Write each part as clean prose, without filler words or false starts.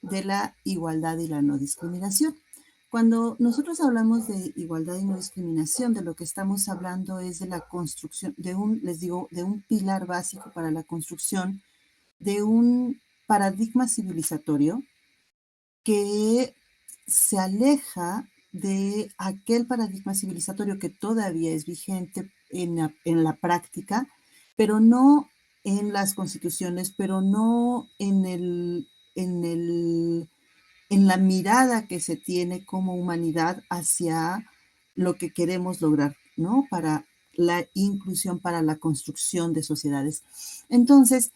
de la igualdad y la no discriminación. Cuando nosotros hablamos de igualdad y no discriminación, de lo que estamos hablando es de la construcción, les digo, de un pilar básico para la construcción de un paradigma civilizatorio que se aleja de aquel paradigma civilizatorio que todavía es vigente en la práctica, pero no en las constituciones, pero no en el, en la mirada que se tiene como humanidad hacia lo que queremos lograr, ¿no? Para la inclusión, para la construcción de sociedades. Entonces,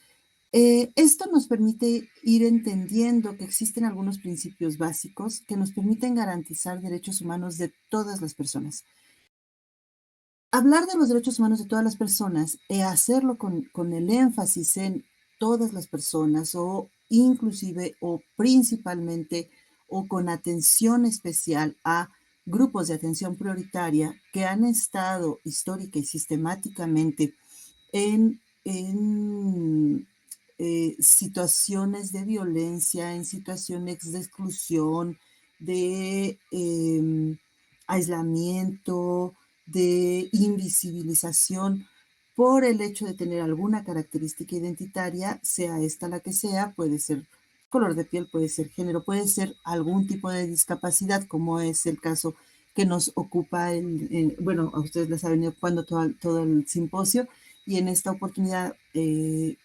esto nos permite ir entendiendo que existen algunos principios básicos que nos permiten garantizar derechos humanos de todas las personas. Hablar de los derechos humanos de todas las personas y hacerlo con el énfasis en todas las personas o inclusive o principalmente o con atención especial a grupos de atención prioritaria que han estado histórica y sistemáticamente en situaciones de violencia, en situaciones de exclusión, de aislamiento, de invisibilización, por el hecho de tener alguna característica identitaria, sea esta la que sea, puede ser color de piel, puede ser género, puede ser algún tipo de discapacidad, como es el caso que nos ocupa, bueno, a ustedes les ha venido ocupando todo el simposio, y en esta oportunidad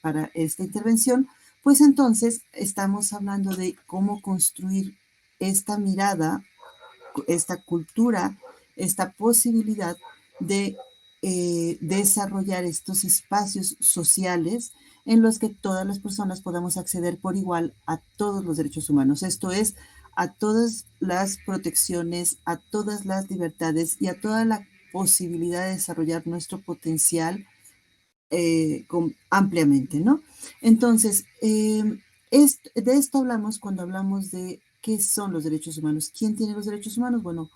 para esta intervención, pues entonces estamos hablando de cómo construir esta mirada, esta cultura, esta posibilidad de desarrollar estos espacios sociales en los que todas las personas podamos acceder por igual a todos los derechos humanos. Esto es, a todas las protecciones, a todas las libertades y a toda la posibilidad de desarrollar nuestro potencial ampliamente, ¿no? Entonces, de esto hablamos cuando hablamos de qué son los derechos humanos. ¿Quién tiene los derechos humanos? Bueno,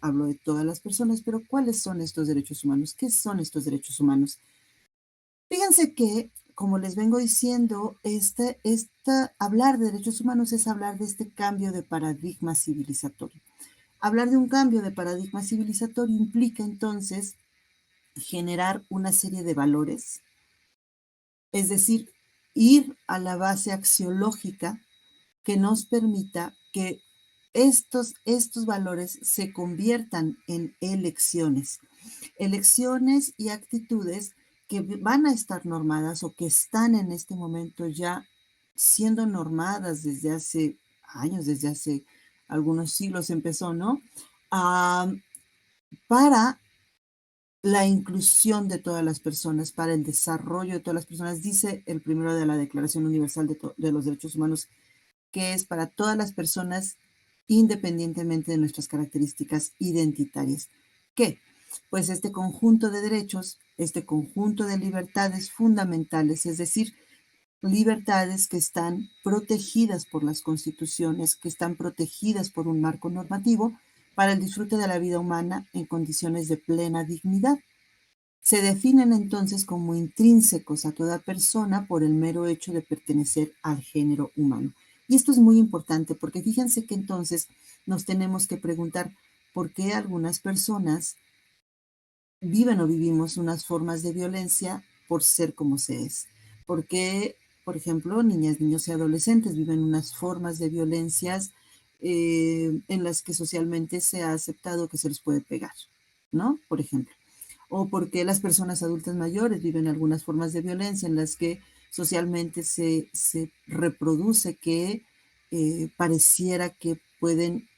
hablo de todas las personas, pero ¿cuáles son estos derechos humanos? ¿Qué son estos derechos humanos? Fíjense que, como les vengo diciendo, hablar de derechos humanos es hablar de este cambio de paradigma civilizatorio. Hablar de un cambio de paradigma civilizatorio implica entonces generar una serie de valores, es decir, ir a la base axiológica que nos permita que estos valores se conviertan en elecciones y actitudes que van a estar normadas o que están en este momento ya siendo normadas desde hace años, desde hace algunos siglos empezó, ¿no? Ah, para la inclusión de todas las personas, para el desarrollo de todas las personas, dice el primero de la Declaración Universal de los Derechos Humanos, que es para todas las personas independientemente de nuestras características identitarias. ¿Qué? Pues este conjunto de derechos, este conjunto de libertades fundamentales, es decir, libertades que están protegidas por las constituciones, que están protegidas por un marco normativo para el disfrute de la vida humana en condiciones de plena dignidad. Se definen entonces como intrínsecos a toda persona por el mero hecho de pertenecer al género humano. Y esto es muy importante porque fíjense que entonces nos tenemos que preguntar por qué algunas personas viven o vivimos unas formas de violencia por ser como se es. ¿Por qué, por ejemplo, niñas, niños y adolescentes viven unas formas de violencias en las que socialmente se ha aceptado que se les puede pegar, ¿no? Por ejemplo. O porque las personas adultas mayores viven algunas formas de violencia en las que socialmente se reproduce que pareciera que pueden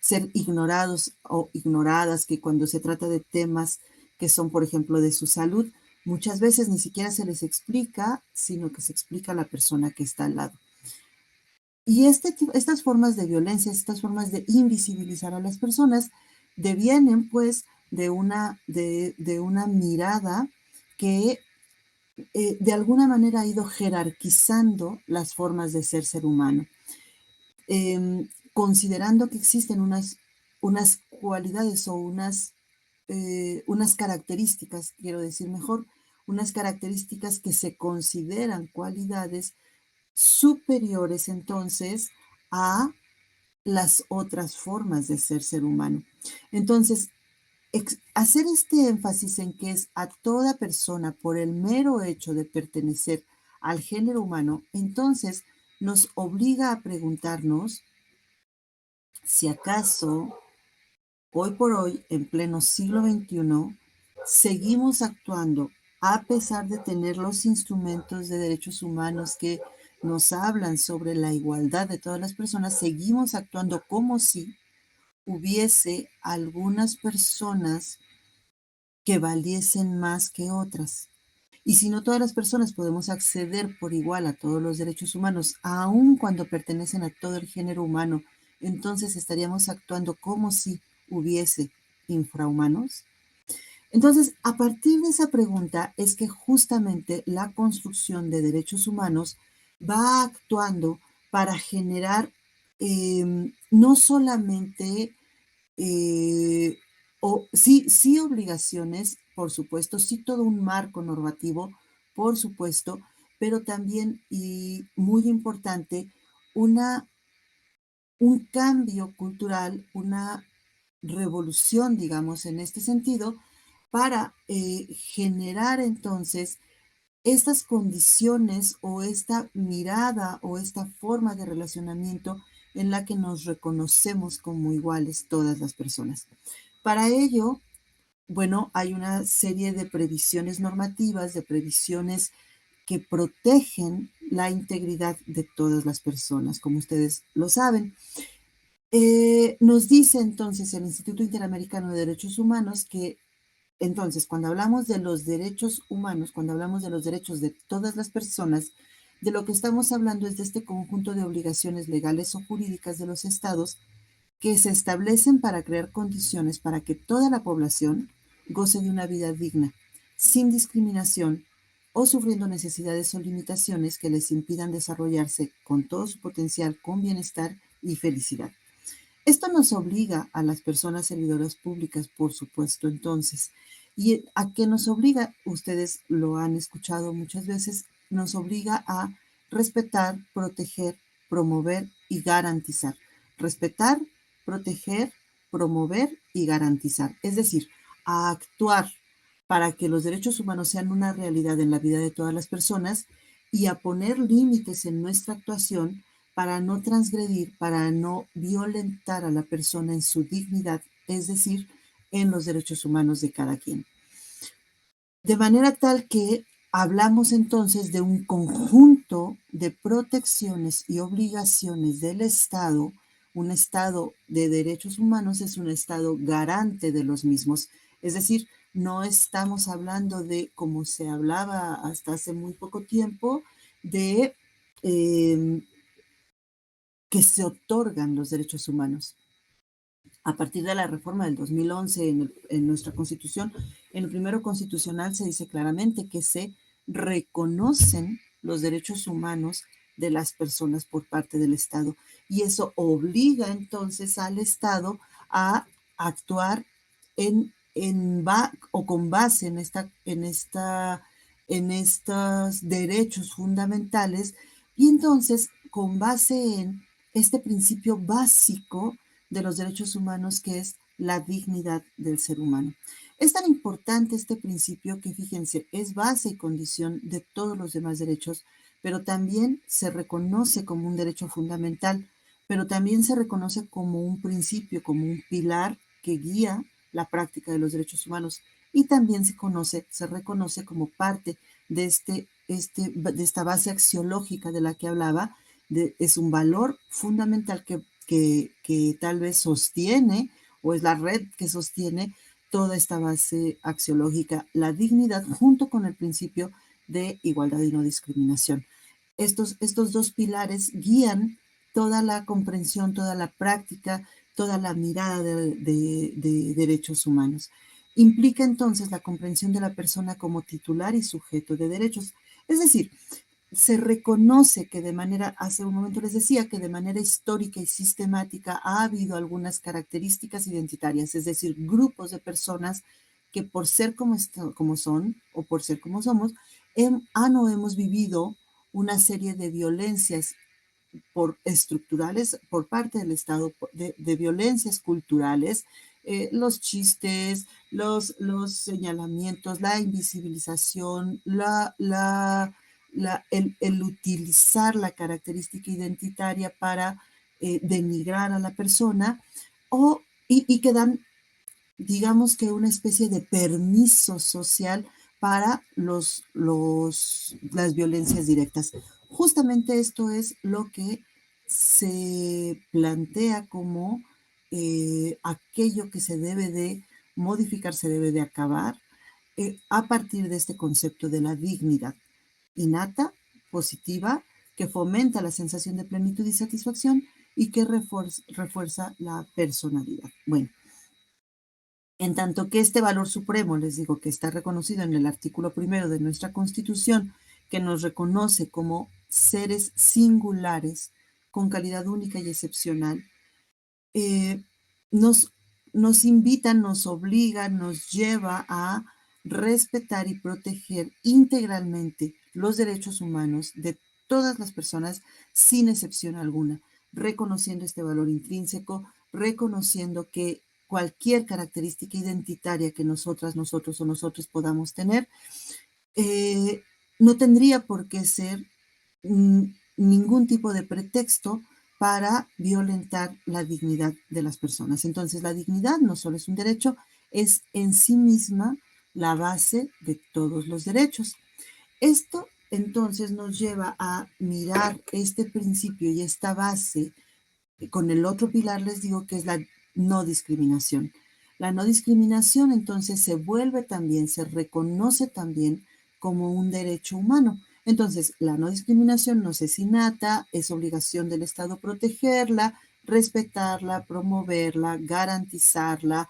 ser ignorados o ignoradas, que cuando se trata de temas que son, por ejemplo, de su salud, muchas veces ni siquiera se les explica, sino que se explica a la persona que está al lado. Y estas formas de violencia, estas formas de invisibilizar a las personas, devienen pues de una mirada que de alguna manera ha ido jerarquizando las formas de ser humano, considerando que existen unas cualidades o unas características, quiero decir mejor, unas características que se consideran cualidades superiores entonces a las otras formas de ser humano. Entonces, hacer este énfasis en que es a toda persona por el mero hecho de pertenecer al género humano, entonces nos obliga a preguntarnos si acaso hoy por hoy, en pleno siglo XXI, seguimos actuando a pesar de tener los instrumentos de derechos humanos que nos hablan sobre la igualdad de todas las personas, seguimos actuando como si hubiese algunas personas que valiesen más que otras. Y si no todas las personas podemos acceder por igual a todos los derechos humanos, aun cuando pertenecen a todo el género humano, entonces estaríamos actuando como si hubiese infrahumanos. Entonces, a partir de esa pregunta es que justamente la construcción de derechos humanos va actuando para generar no solamente eh, sí obligaciones, por supuesto, sí todo un marco normativo, por supuesto, pero también, y muy importante, una, un cambio cultural, una revolución, digamos, en este sentido, para generar entonces estas condiciones o esta mirada o esta forma de relacionamiento en la que nos reconocemos como iguales todas las personas. Para ello, bueno, hay una serie de previsiones normativas, de previsiones que protegen la integridad de todas las personas, como ustedes lo saben. Nos dice entonces el Instituto Interamericano de Derechos Humanos que entonces, cuando hablamos de los derechos humanos, cuando hablamos de los derechos de todas las personas, de lo que estamos hablando es de este conjunto de obligaciones legales o jurídicas de los estados que se establecen para crear condiciones para que toda la población goce de una vida digna, sin discriminación o sufriendo necesidades o limitaciones que les impidan desarrollarse con todo su potencial, con bienestar y felicidad. Esto nos obliga a las personas servidoras públicas, por supuesto, entonces. ¿Y a qué nos obliga? Ustedes lo han escuchado muchas veces, nos obliga a respetar, proteger, promover y garantizar. Respetar, proteger, promover y garantizar. Es decir, a actuar para que los derechos humanos sean una realidad en la vida de todas las personas y a poner límites en nuestra actuación para no transgredir, para no violentar a la persona en su dignidad, es decir, en los derechos humanos de cada quien. De manera tal que hablamos entonces de un conjunto de protecciones y obligaciones del Estado. Un Estado de derechos humanos es un Estado garante de los mismos. Es decir, no estamos hablando de, como se hablaba hasta hace muy poco tiempo, de eh, que se otorgan los derechos humanos. A partir de la reforma del 2011 en nuestra Constitución, en el primero constitucional se dice claramente que se reconocen los derechos humanos de las personas por parte del Estado. Y eso obliga entonces al Estado a actuar o con base en estos derechos fundamentales y entonces con base en este principio básico de los derechos humanos que es la dignidad del ser humano. Es tan importante este principio que, fíjense, es base y condición de todos los demás derechos, pero también se reconoce como un derecho fundamental, pero también se reconoce como un principio, como un pilar que guía la práctica de los derechos humanos y también se reconoce como parte de, de esta base axiológica de la que hablaba, es un valor fundamental que tal vez sostiene o es la red que sostiene toda esta base axiológica, la dignidad junto con el principio de igualdad y no discriminación. Estos dos pilares guían toda la comprensión, toda la práctica, toda la mirada de derechos humanos. Implica entonces la comprensión de la persona como titular y sujeto de derechos. Es decir, se reconoce que de manera, hace un momento les decía, que de manera histórica y sistemática ha habido algunas características identitarias, es decir, grupos de personas que por ser como son o por ser como somos, han o hemos vivido una serie de violencias estructurales por parte del Estado, de violencias culturales, los chistes, los señalamientos, la invisibilización, el utilizar la característica identitaria para denigrar a la persona, y que dan, digamos que una especie de permiso social para las violencias directas. Justamente esto es lo que se plantea como aquello que se debe de modificar, se debe de acabar, a partir de este concepto de la dignidad innata, positiva, que fomenta la sensación de plenitud y satisfacción y que refuerza la personalidad. Bueno, en tanto que este valor supremo, les digo, que está reconocido en el artículo primero de nuestra Constitución, que nos reconoce como seres singulares, con calidad única y excepcional, eh, nos, nos invita, nos obliga, nos lleva a respetar y proteger integralmente los derechos humanos de todas las personas sin excepción alguna, reconociendo este valor intrínseco, reconociendo que cualquier característica identitaria que nosotras, nosotros o nosotros podamos tener, eh, no tendría por qué ser ningún tipo de pretexto para violentar la dignidad de las personas. Entonces, la dignidad no solo es un derecho, es en sí misma la base de todos los derechos. Esto entonces nos lleva a mirar este principio y esta base con el otro pilar, les digo, que es la no discriminación. La no discriminación entonces se vuelve también, se reconoce también como un derecho humano. Entonces, la no discriminación no es innata, es obligación del Estado protegerla, respetarla, promoverla, garantizarla.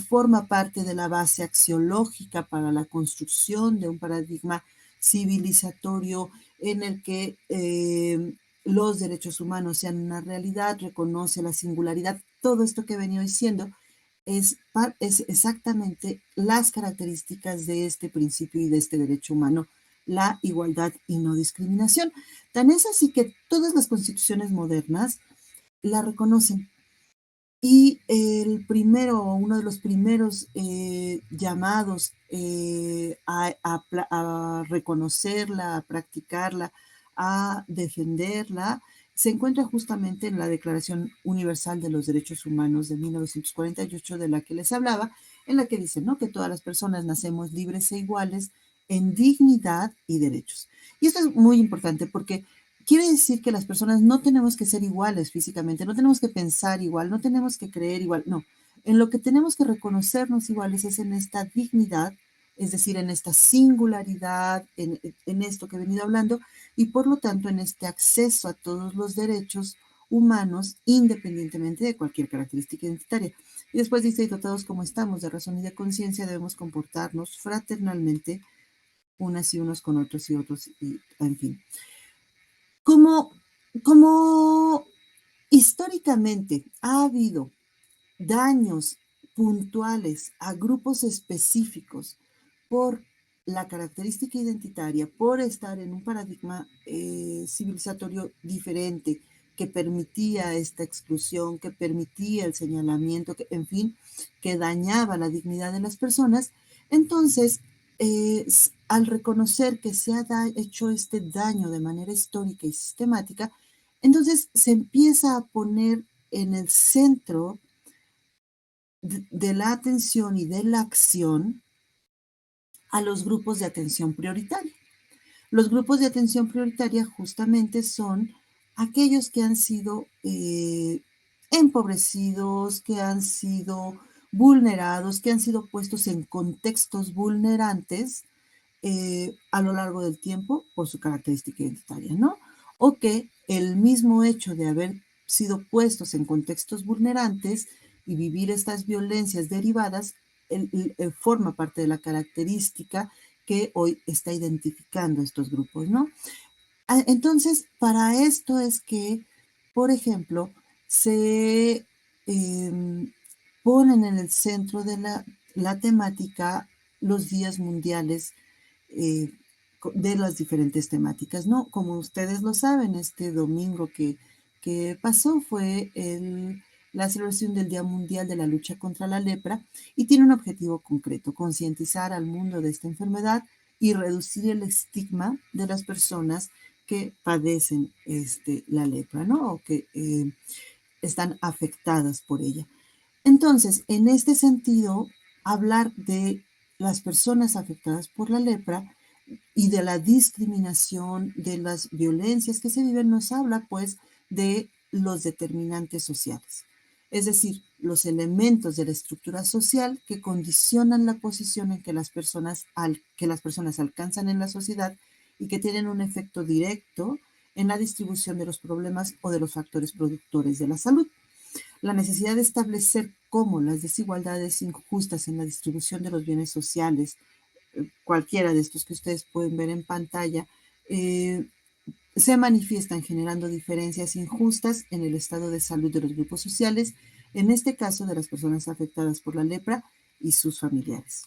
Forma parte de la base axiológica para la construcción de un paradigma civilizatorio en el que los derechos humanos sean una realidad, reconoce la singularidad. Todo esto que he venido diciendo es exactamente las características de este principio y de este derecho humano, la igualdad y no discriminación. Tan es así que todas las constituciones modernas la reconocen. Y uno de los primeros llamados a reconocerla, a practicarla, a defenderla, se encuentra justamente en la Declaración Universal de los Derechos Humanos de 1948, de la que les hablaba, en la que dice, ¿no?, que todas las personas nacemos libres e iguales en dignidad y derechos. Y esto es muy importante porque quiere decir que las personas no tenemos que ser iguales físicamente, no tenemos que pensar igual, no tenemos que creer igual, no. En lo que tenemos que reconocernos iguales es en esta dignidad, es decir, en esta singularidad, en esto que he venido hablando, y por lo tanto en este acceso a todos los derechos humanos, independientemente de cualquier característica identitaria. Y después dice, y dotados como estamos de razón y de conciencia, debemos comportarnos fraternalmente unas y unos con otros y otros, y en fin. Como, como históricamente ha habido daños puntuales a grupos específicos por la característica identitaria, por estar en un paradigma civilizatorio diferente que permitía esta exclusión, que permitía el señalamiento, que, en fin, que dañaba la dignidad de las personas, entonces, al reconocer que se ha hecho este daño de manera histórica y sistemática, entonces se empieza a poner en el centro de la atención y de la acción a los grupos de atención prioritaria. Los grupos de atención prioritaria justamente son aquellos que han sido empobrecidos, que han sido vulnerados, que han sido puestos en contextos vulnerantes a lo largo del tiempo por su característica identitaria, ¿no? O que el mismo hecho de haber sido puestos en contextos vulnerantes y vivir estas violencias derivadas forma parte de la característica que hoy está identificando estos grupos, ¿no? Entonces, para esto es que, por ejemplo, se ponen en el centro de la temática los días mundiales, eh, de las diferentes temáticas, ¿no? Como ustedes lo saben, este domingo que pasó fue la celebración del Día Mundial de la Lucha contra la Lepra y tiene un objetivo concreto: concientizar al mundo de esta enfermedad y reducir el estigma de las personas que padecen la lepra, ¿no? O que están afectadas por ella. Entonces, en este sentido, hablar de las personas afectadas por la lepra y de la discriminación, de las violencias que se viven, nos habla pues de los determinantes sociales, es decir, los elementos de la estructura social que condicionan la posición en que que las personas alcanzan en la sociedad y que tienen un efecto directo en la distribución de los problemas o de los factores productores de la salud. La necesidad de establecer cómo las desigualdades injustas en la distribución de los bienes sociales, cualquiera de estos que ustedes pueden ver en pantalla, eh, se manifiestan generando diferencias injustas en el estado de salud de los grupos sociales, en este caso de las personas afectadas por la lepra y sus familiares.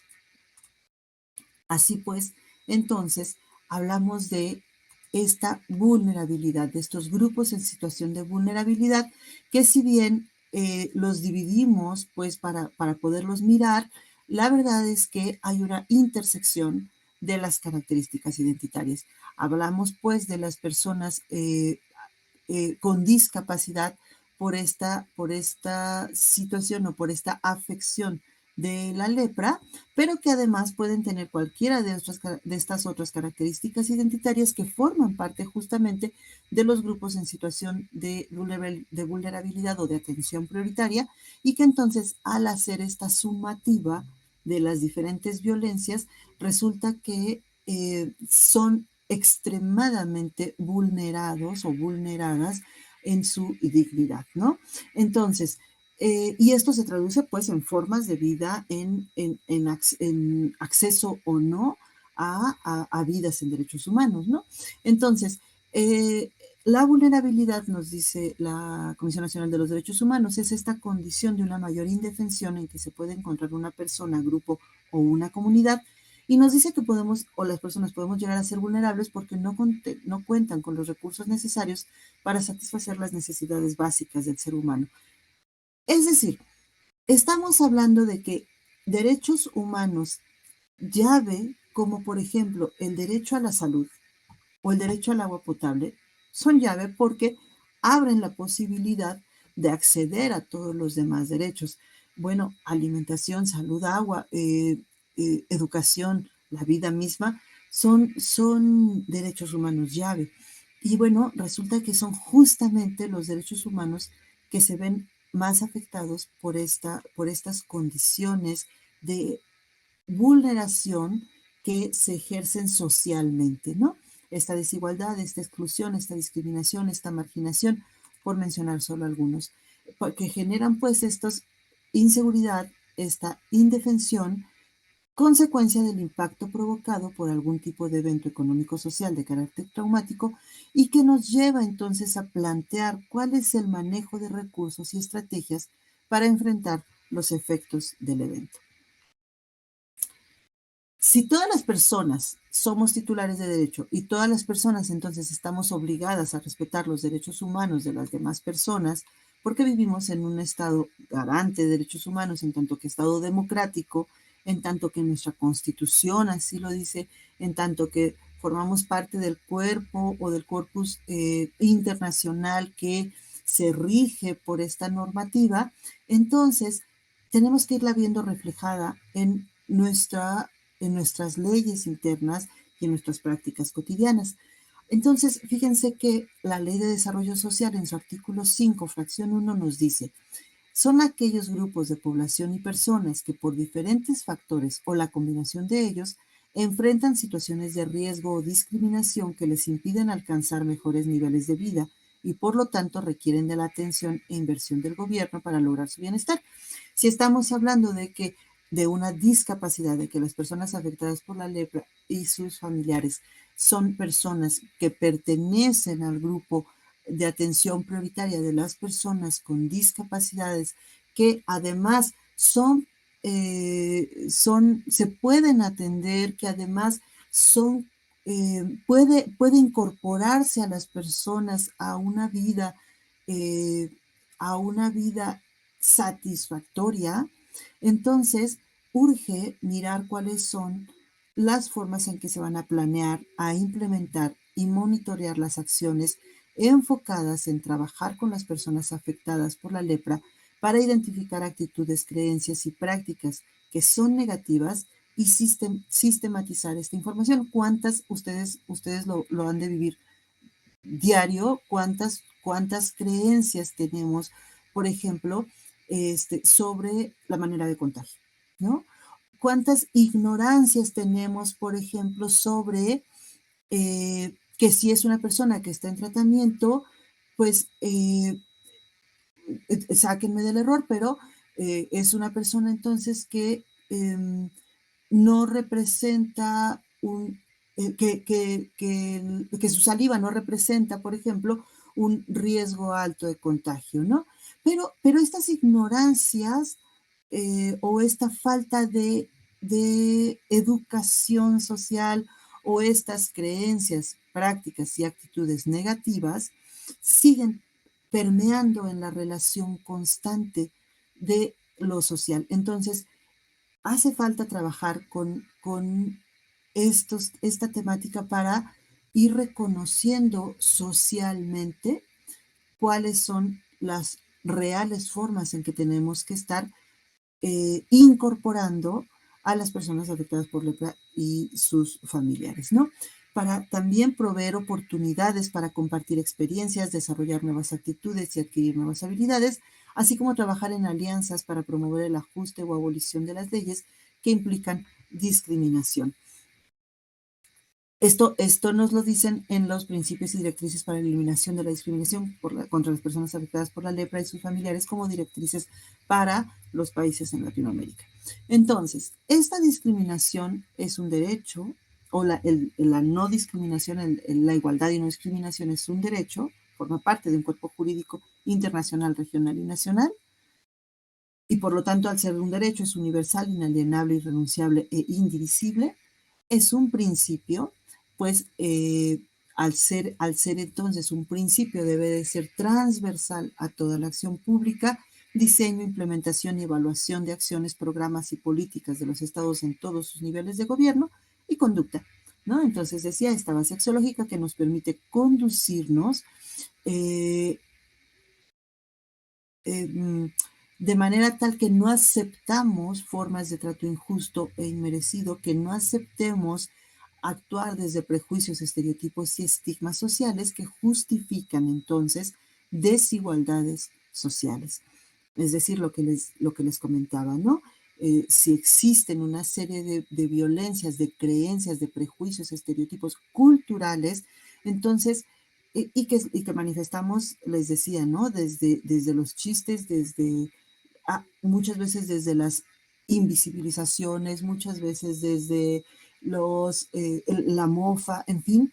Así pues, entonces, hablamos de esta vulnerabilidad, de estos grupos en situación de vulnerabilidad, que si bien los dividimos pues para poderlos mirar, la verdad es que hay una intersección de las características identitarias. Hablamos pues de las personas con discapacidad por esta situación o por esta afección de la lepra, pero que además pueden tener cualquiera de estas otras características identitarias que forman parte justamente de los grupos en situación de vulnerabilidad o de atención prioritaria, y que entonces al hacer esta sumativa de las diferentes violencias, resulta que son extremadamente vulnerados o vulneradas en su dignidad, ¿no? Entonces, y esto se traduce pues en formas de vida, en acceso o no a vidas en derechos humanos, ¿no? Entonces, la vulnerabilidad, nos dice la Comisión Nacional de los Derechos Humanos, es esta condición de una mayor indefensión en que se puede encontrar una persona, grupo o una comunidad, y nos dice que podemos, o las personas podemos llegar a ser vulnerables porque no cuentan con los recursos necesarios para satisfacer las necesidades básicas del ser humano. Es decir, estamos hablando de que derechos humanos llave, como por ejemplo el derecho a la salud o el derecho al agua potable, son llave porque abren la posibilidad de acceder a todos los demás derechos. Bueno, alimentación, salud, agua, educación, la vida misma, son derechos humanos llave. Y bueno, resulta que son justamente los derechos humanos que se ven más afectados por estas condiciones de vulneración que se ejercen socialmente, ¿no? Esta desigualdad, esta exclusión, esta discriminación, esta marginación, por mencionar solo algunos, porque generan pues estos inseguridad, esta indefensión, consecuencia del impacto provocado por algún tipo de evento económico-social de carácter traumático, y que nos lleva entonces a plantear cuál es el manejo de recursos y estrategias para enfrentar los efectos del evento. Si todas las personas somos titulares de derecho y todas las personas entonces estamos obligadas a respetar los derechos humanos de las demás personas, porque vivimos en un Estado garante de derechos humanos, en tanto que Estado democrático, en tanto que nuestra Constitución así lo dice, en tanto que formamos parte del cuerpo o del corpus internacional que se rige por esta normativa, entonces tenemos que irla viendo reflejada en nuestras leyes internas y en nuestras prácticas cotidianas. Entonces, fíjense que la Ley de Desarrollo Social en su artículo 5, fracción 1, nos dice: son aquellos grupos de población y personas que por diferentes factores o la combinación de ellos enfrentan situaciones de riesgo o discriminación que les impiden alcanzar mejores niveles de vida y por lo tanto requieren de la atención e inversión del gobierno para lograr su bienestar. Si estamos hablando de una discapacidad, de que las personas afectadas por la lepra y sus familiares son personas que pertenecen al grupo de atención prioritaria de las personas con discapacidades, que además se pueden atender, que además son puede incorporarse a las personas eh, a una vida satisfactoria, entonces urge mirar cuáles son las formas en que se van a planear, a implementar y monitorear las acciones enfocadas en trabajar con las personas afectadas por la lepra para identificar actitudes, creencias y prácticas que son negativas y sistematizar esta información. ¿Cuántas ustedes lo han de vivir diario? ¿Cuántas creencias tenemos, por ejemplo, sobre la manera de contagio? ¿No? ¿Cuántas ignorancias tenemos, por ejemplo, sobre que si es una persona que está en tratamiento, pues sáquenme del error, pero es una persona entonces que no representa que su saliva no representa, por ejemplo, un riesgo alto de contagio, ¿no? Pero estas ignorancias o esta falta de educación social o estas creencias, prácticas y actitudes negativas siguen permeando en la relación constante de lo social. Entonces, hace falta trabajar con esta temática para ir reconociendo socialmente cuáles son las reales formas en que tenemos que estar incorporando a las personas afectadas por lepra y sus familiares, ¿no? Para también proveer oportunidades para compartir experiencias, desarrollar nuevas actitudes y adquirir nuevas habilidades, así como trabajar en alianzas para promover el ajuste o abolición de las leyes que implican discriminación. Esto nos lo dicen en los principios y directrices para la eliminación de la discriminación contra las personas afectadas por la lepra y sus familiares como directrices para los países en Latinoamérica. Entonces, esta discriminación es un derecho, o la no discriminación, la igualdad y no discriminación es un derecho, forma parte de un cuerpo jurídico internacional, regional y nacional, y por lo tanto, al ser un derecho, es universal, inalienable, irrenunciable e indivisible. Es un principio, pues al ser entonces un principio, debe de ser transversal a toda la acción pública, diseño, implementación y evaluación de acciones, programas y políticas de los estados en todos sus niveles de gobierno y conducta, ¿no? Entonces decía, esta base axiológica que nos permite conducirnos eh, eh, de manera tal que no aceptamos formas de trato injusto e inmerecido, que no aceptemos actuar desde prejuicios, estereotipos y estigmas sociales que justifican entonces desigualdades sociales. Es decir, lo que les comentaba, ¿no? Si existen una serie de violencias, de creencias, de prejuicios, estereotipos culturales, entonces y que manifestamos, les decía, ¿no? Desde los chistes, muchas veces desde las invisibilizaciones, muchas veces desde la mofa, en fin,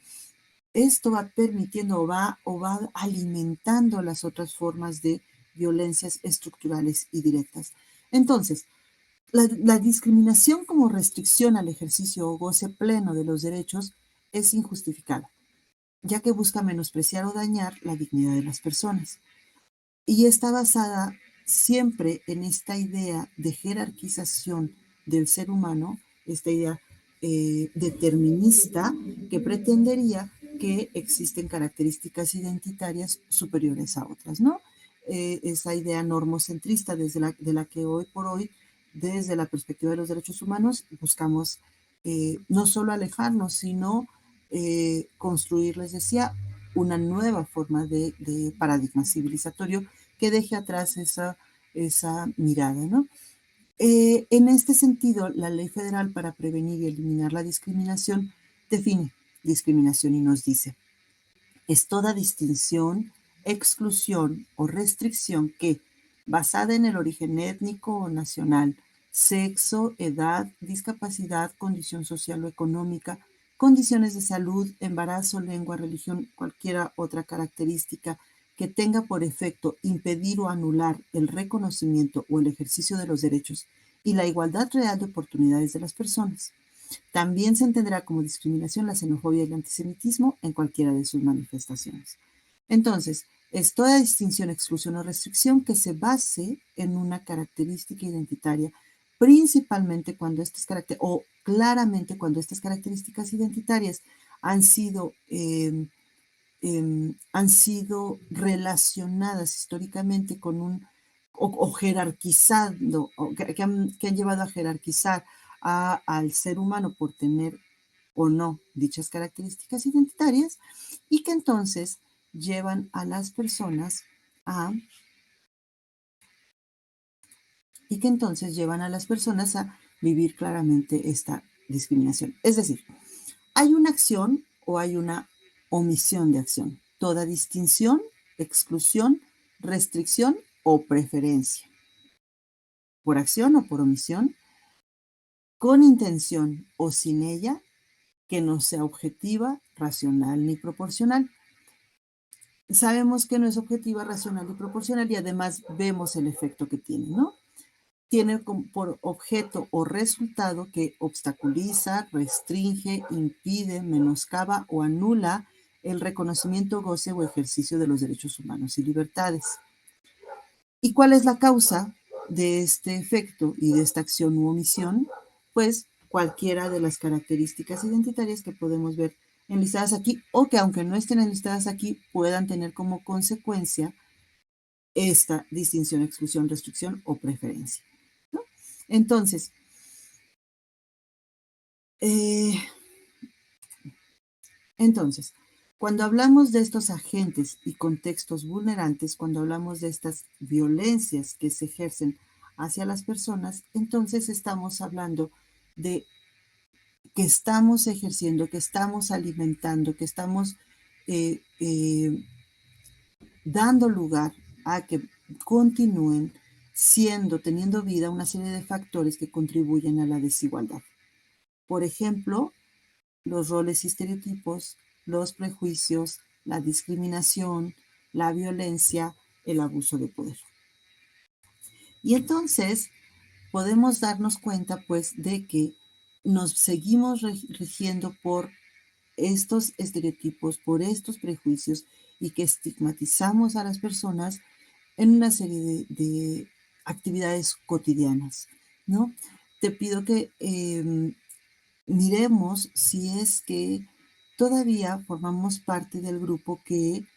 esto va permitiendo o va alimentando las otras formas de violencias estructurales y directas. Entonces, la discriminación como restricción al ejercicio o goce pleno de los derechos es injustificada, ya que busca menospreciar o dañar la dignidad de las personas. Y está basada siempre en esta idea de jerarquización del ser humano, esta idea determinista que pretendería que existen características identitarias superiores a otras, ¿no? Esa idea normocentrista de la que hoy por hoy, desde la perspectiva de los derechos humanos, buscamos no solo alejarnos, sino construir, les decía, una nueva forma de paradigma civilizatorio que deje atrás esa mirada, ¿no? En este sentido, la Ley Federal para Prevenir y Eliminar la Discriminación define discriminación y nos dice, es toda distinción, exclusión o restricción que, basada en el origen étnico o nacional, sexo, edad, discapacidad, condición social o económica, condiciones de salud, embarazo, lengua, religión, cualquier otra característica que tenga por efecto impedir o anular el reconocimiento o el ejercicio de los derechos y la igualdad real de oportunidades de las personas. También se entenderá como discriminación la xenofobia y el antisemitismo en cualquiera de sus manifestaciones. Entonces, es toda distinción, exclusión o restricción que se base en una característica identitaria, principalmente cuando estas características, o claramente cuando estas características identitarias han sido, han sido relacionadas históricamente con o jerarquizando, o que han llevado a jerarquizar al ser humano por tener o no dichas características identitarias, y que entonces llevan a las personas a a vivir claramente esta discriminación. Es decir, hay una acción o hay una omisión de acción. Toda distinción, exclusión, restricción o preferencia, por acción o por omisión, con intención o sin ella, que no sea objetiva, racional ni proporcional. Sabemos que no es objetiva, racional y proporcional, y además vemos el efecto que tiene, ¿no? Tiene por objeto o resultado que obstaculiza, restringe, impide, menoscaba o anula el reconocimiento, goce o ejercicio de los derechos humanos y libertades. ¿Y cuál es la causa de este efecto y de esta acción u omisión? Pues cualquiera de las características identitarias que podemos ver enlistadas aquí, o que aunque no estén enlistadas aquí, puedan tener como consecuencia esta distinción, exclusión, restricción o preferencia, ¿no? Entonces, eh, entonces, cuando hablamos de estos agentes y contextos vulnerantes, cuando hablamos de estas violencias que se ejercen hacia las personas, entonces estamos hablando de que estamos ejerciendo, que estamos alimentando, que estamos eh, eh, dando lugar a que continúen teniendo vida una serie de factores que contribuyen a la desigualdad. Por ejemplo, los roles y estereotipos, los prejuicios, la discriminación, la violencia, el abuso de poder. Y entonces podemos darnos cuenta, pues, de que nos seguimos rigiendo por estos estereotipos, por estos prejuicios, y que estigmatizamos a las personas en una serie de actividades cotidianas, ¿no? Te pido que miremos si es que todavía formamos parte del grupo que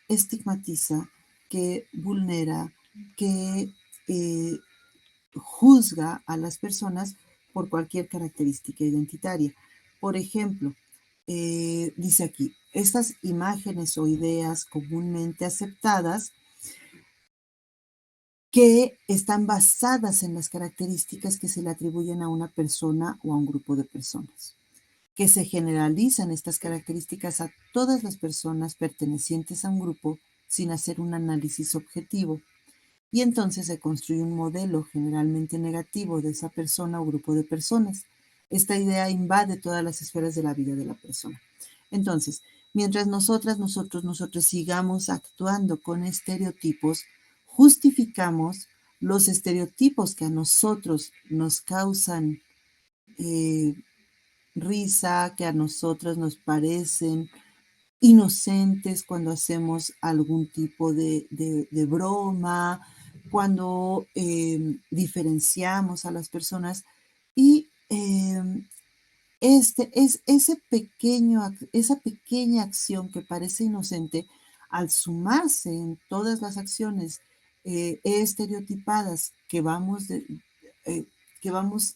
estigmatiza, que vulnera, que eh, juzga a las personas por cualquier característica identitaria. Por ejemplo, dice aquí, estas imágenes o ideas comúnmente aceptadas que están basadas en las características que se le atribuyen a una persona o a un grupo de personas, que se generalizan estas características a todas las personas pertenecientes a un grupo sin hacer un análisis objetivo. Y entonces se construye un modelo generalmente negativo de esa persona o grupo de personas. Esta idea invade todas las esferas de la vida de la persona. Entonces, mientras nosotros sigamos actuando con estereotipos, justificamos los estereotipos que a nosotros nos causan eh, risa, que a nosotros nos parecen inocentes cuando hacemos algún tipo de broma, cuando diferenciamos a las personas, y esa pequeña acción que parece inocente, al sumarse en todas las acciones estereotipadas eh, que vamos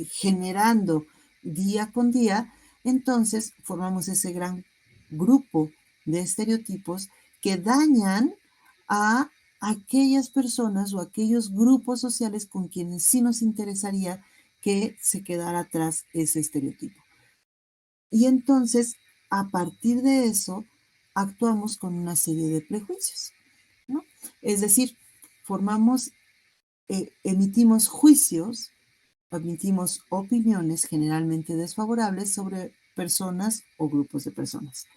generando día con día, entonces formamos ese gran grupo de estereotipos que dañan a aquellas personas o aquellos grupos sociales con quienes sí nos interesaría que se quedara atrás ese estereotipo. Y entonces, a partir de eso, actuamos con una serie de prejuicios, ¿no? Es decir, emitimos juicios, emitimos opiniones generalmente desfavorables sobre personas o grupos de personas.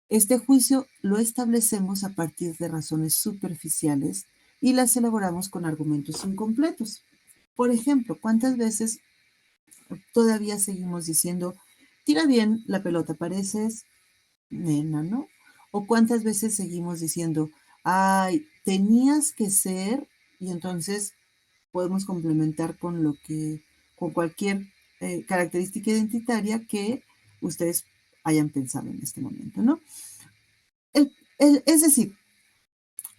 Este juicio lo establecemos a partir de razones superficiales y las elaboramos con argumentos incompletos. Por ejemplo, ¿cuántas veces todavía seguimos diciendo, tira bien la pelota, pareces nena, ¿no? O cuántas veces seguimos diciendo, ay, tenías que ser, y entonces podemos complementar con lo que, con cualquier característica identitaria que ustedes hayan pensado en este momento, ¿no? Es decir,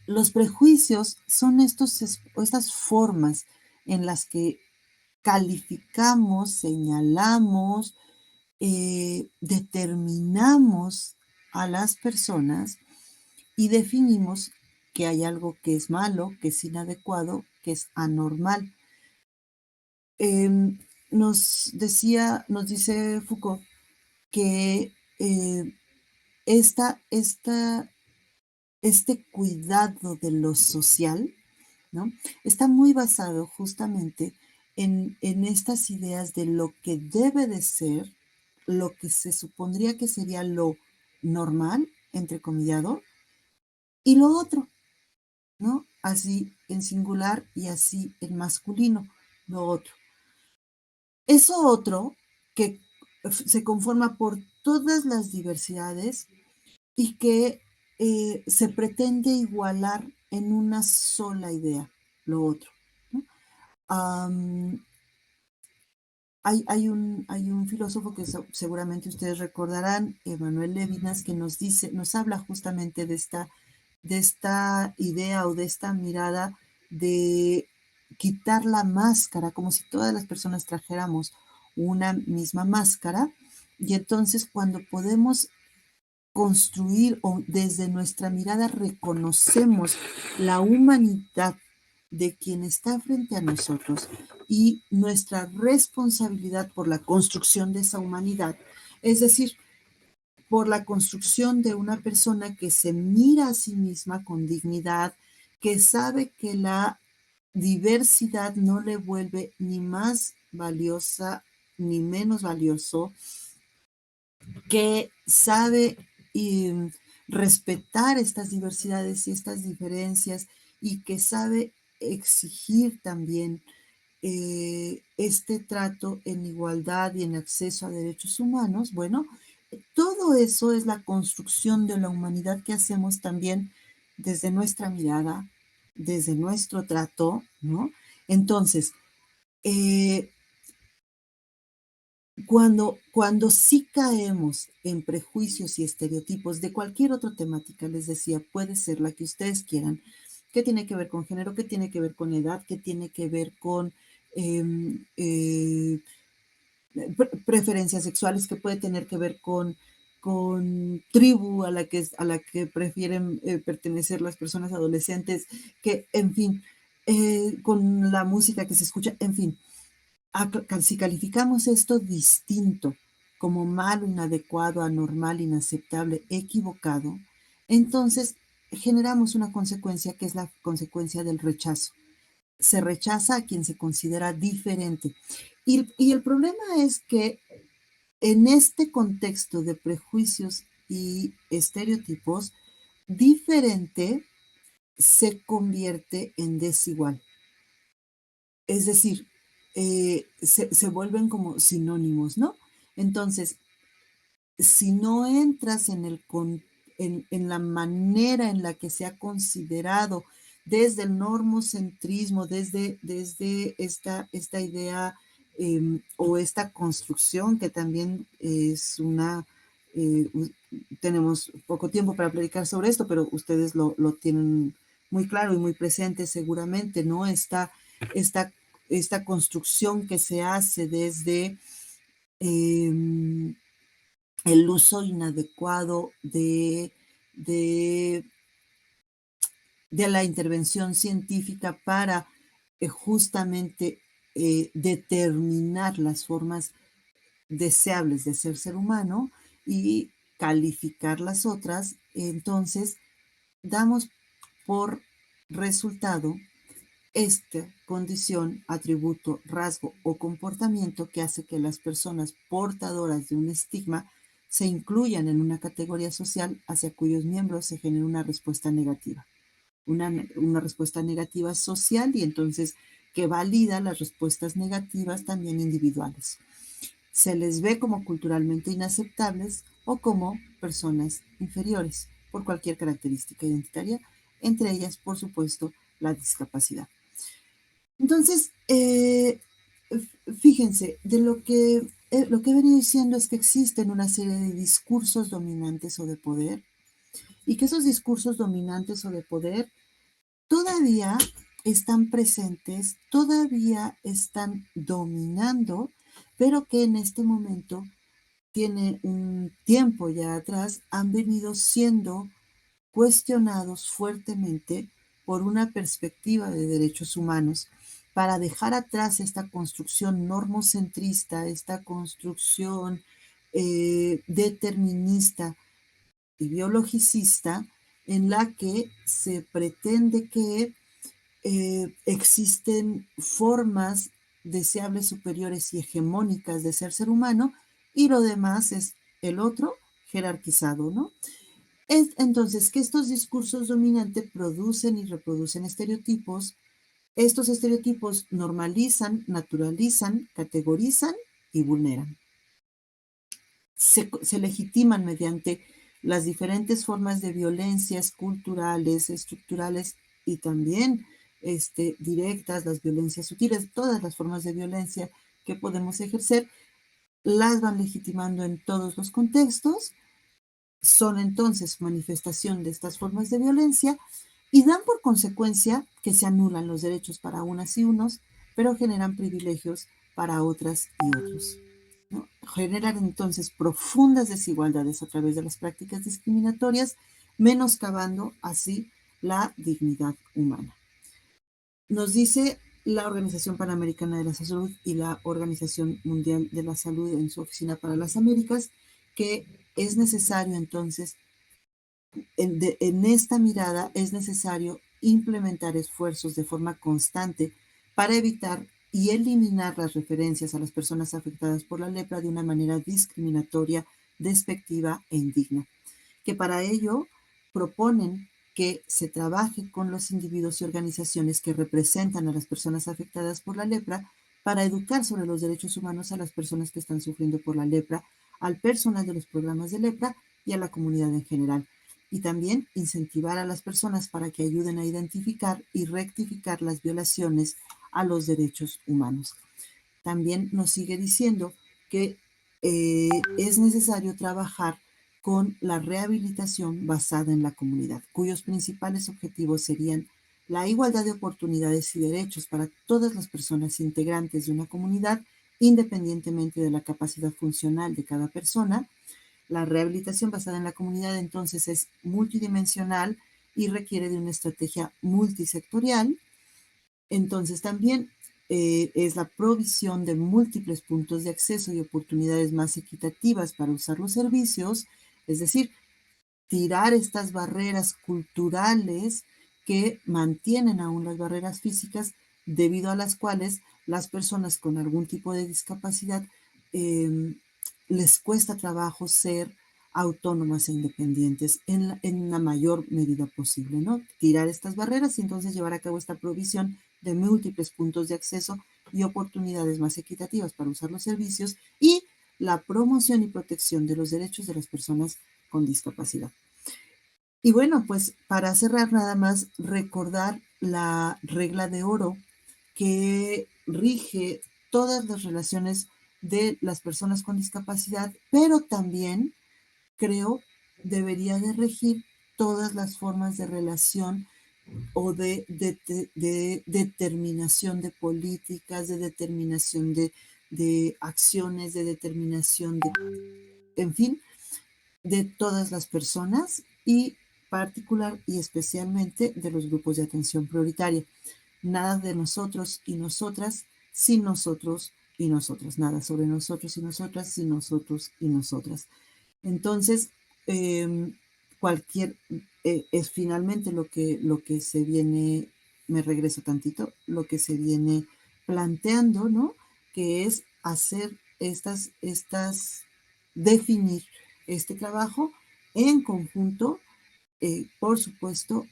los prejuicios son estas formas en las que calificamos, señalamos, determinamos a las personas y definimos que hay algo que es malo, que es inadecuado, que es anormal. Nos dice Foucault que esta, esta, este cuidado de lo social, ¿no? Está muy basado justamente en estas ideas de lo que debe de ser, lo que se supondría que sería lo normal, entrecomillado, y lo otro, ¿no? Así en singular y así en masculino, lo otro. Eso otro que se conforma por todas las diversidades y que se pretende igualar en una sola idea, lo otro, ¿no? Um, hay un filósofo que seguramente ustedes recordarán, Emmanuel Levinas, que nos habla justamente de esta idea o de esta mirada de quitar la máscara, como si todas las personas trajéramos una misma máscara, y entonces cuando podemos construir o desde nuestra mirada reconocemos la humanidad de quien está frente a nosotros y nuestra responsabilidad por la construcción de esa humanidad, es decir, por la construcción de una persona que se mira a sí misma con dignidad, que sabe que la diversidad no le vuelve ni más valiosa ni menos valioso, que sabe respetar estas diversidades y estas diferencias y que sabe exigir también este trato en igualdad y en acceso a derechos humanos, bueno, todo eso es la construcción de la humanidad que hacemos también desde nuestra mirada, desde nuestro trato, ¿no? Entonces, eh, cuando sí caemos en prejuicios y estereotipos de cualquier otra temática, les decía, puede ser la que ustedes quieran, que tiene que ver con género, que tiene que ver con edad, que tiene que ver con em, preferencias sexuales, que puede tener que ver con tribu a la que prefieren pertenecer las personas adolescentes, que, en fin, con la música que se escucha, en fin, si calificamos esto distinto como malo, inadecuado, anormal, inaceptable, equivocado, entonces generamos una consecuencia que es la consecuencia del rechazo. Se rechaza a quien se considera diferente. Y el problema es que en este contexto de prejuicios y estereotipos, diferente se convierte en desigual. Es decir, se vuelven como sinónimos, ¿no? Entonces, si no entras en la manera en la que se ha considerado desde el normocentrismo, desde esta idea o esta construcción que también es eh, tenemos poco tiempo para platicar sobre esto, pero ustedes lo tienen muy claro y muy presente seguramente, ¿no? Esta, esta construcción que se hace desde el uso inadecuado de, de la intervención científica para justamente determinar las formas deseables de ser humano y calificar las otras, entonces damos por resultado esta condición, atributo, rasgo o comportamiento que hace que las personas portadoras de un estigma se incluyan en una categoría social hacia cuyos miembros se genera una respuesta negativa. Una respuesta negativa social y entonces que valida las respuestas negativas también individuales. se les ve como culturalmente inaceptables o como personas inferiores por cualquier característica identitaria, entre ellas, por supuesto, la discapacidad. Entonces, fíjense, de lo que he venido diciendo es que existen una serie de discursos dominantes o de poder, y que esos discursos dominantes o de poder todavía están presentes, todavía están dominando, pero que en este momento, tiene un tiempo ya atrás, han venido siendo cuestionados fuertemente por una perspectiva de derechos humanos para dejar atrás esta construcción normocentrista, esta construcción determinista y biologicista en la que se pretende que existen formas deseables, superiores y hegemónicas de ser humano, y lo demás es el otro jerarquizado, ¿no? Es entonces que estos discursos dominantes producen y reproducen estereotipos. Estos estereotipos normalizan, naturalizan, categorizan y vulneran. Se legitiman mediante las diferentes formas de violencias culturales, estructurales y también directas, las violencias sutiles, todas las formas de violencia que podemos ejercer, las van legitimando en todos los contextos, son entonces manifestación de estas formas de violencia y dan por consecuencia que se anulan los derechos para unas y unos, pero generan privilegios para otras y otros, ¿no? Generan entonces profundas desigualdades a través de las prácticas discriminatorias, menoscabando así la dignidad humana. Nos dice la Organización Panamericana de la Salud y la Organización Mundial de la Salud en su Oficina para las Américas que es necesario entonces, en esta mirada, es necesario implementar esfuerzos de forma constante para evitar y eliminar las referencias a las personas afectadas por la lepra de una manera discriminatoria, despectiva e indigna. Que para ello proponen que se trabaje con los individuos y organizaciones que representan a las personas afectadas por la lepra para educar sobre los derechos humanos a las personas que están sufriendo por la lepra, al personal de los programas de lepra y a la comunidad en general. Y también incentivar a las personas para que ayuden a identificar y rectificar las violaciones a los derechos humanos. También nos sigue diciendo que es necesario trabajar con la rehabilitación basada en la comunidad, cuyos principales objetivos serían la igualdad de oportunidades y derechos para todas las personas integrantes de una comunidad, independientemente de la capacidad funcional de cada persona. La rehabilitación basada en la comunidad entonces es multidimensional y requiere de una estrategia multisectorial. Entonces también es la provisión de múltiples puntos de acceso y oportunidades más equitativas para usar los servicios, es decir, tirar estas barreras culturales que mantienen aún las barreras físicas, debido a las cuales las personas con algún tipo de discapacidad eh, les cuesta trabajo ser autónomas e independientes en la mayor medida posible, ¿no? Tirar estas barreras y entonces llevar a cabo esta provisión de múltiples puntos de acceso y oportunidades más equitativas para usar los servicios y la promoción y protección de los derechos de las personas con discapacidad. Y bueno, pues para cerrar nada más recordar la regla de oro que rige todas las relaciones de las personas con discapacidad, pero también creo debería de regir todas las formas de relación o de determinación de políticas, de determinación de acciones, de determinación de, en fin, de todas las personas y particular y especialmente de los grupos de atención prioritaria. Nada de nosotros y nosotras sin nosotros y nosotras. Nada sobre nosotros y nosotras sin nosotros y nosotras. Entonces, eh, cualquier, es finalmente lo que se viene, me regreso tantito, lo que se viene planteando, ¿no? Que es hacer definir este trabajo en conjunto, por supuesto,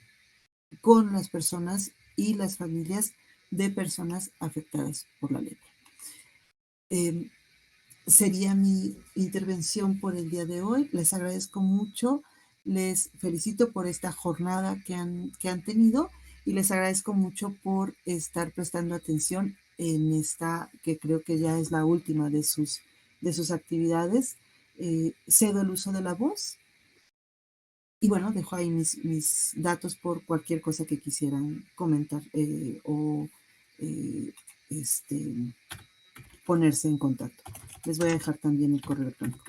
con las personas y las familias de personas afectadas por la lepra. Eh, sería mi intervención por el día de hoy. Les agradezco mucho, les felicito por esta jornada que han tenido y les agradezco mucho por estar prestando atención en esta, que creo que ya es la última de sus actividades. Cedo el uso de la voz y bueno, dejo ahí mis datos por cualquier cosa que quisieran comentar o eh, este, ponerse en contacto. Les voy a dejar también el correo electrónico.